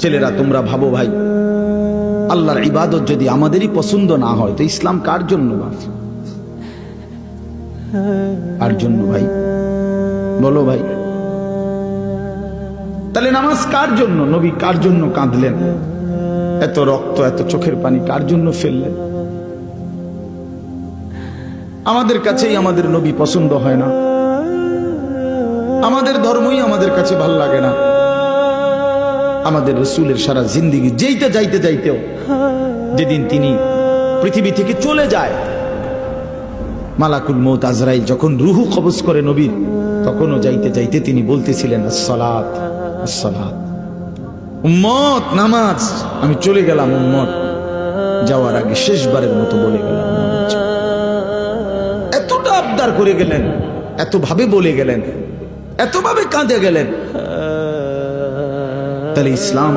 ছেলেরা তোমরা ভাবো ভাই, আল্লাহর ইবাদত যদি আমাদেরই পছন্দ না হয় তো ইসলাম কার জন্য? কার জন্য ভাই বলো ভাই? তাহলে নামাজ কার জন্য? নবী কার জন্য কাঁদলেন? এত রক্ত, এত চোখের পানি কার জন্য ফেললেন? আমাদের কাছেই আমাদের নবী পছন্দ হয় না, আমাদের ধর্মই আমাদের কাছে ভালো লাগে না। আমাদের রাসূলের সারা জিন্দেগি যেতে যাইতে যাইতেও যেদিন তিনি পৃথিবী থেকে চলে যায়, মালাকুল মউত আজরাইল যখন রূহ কবজ করে নবীর, তখনও যাইতে যাইতে তিনি বলতেছিলেন আসসালাত আসসালাত, উম্মত নামাজ। আমি চলে গেলাম উম্মত, যাওয়ার আগে শেষবারের মতো বলে গেলাম। এতটা আবদার করে গেলেন, এত ভাবে বলে গেলেন, এত ভাবে কাঁদে গেলেন। তাহলে ইসলাম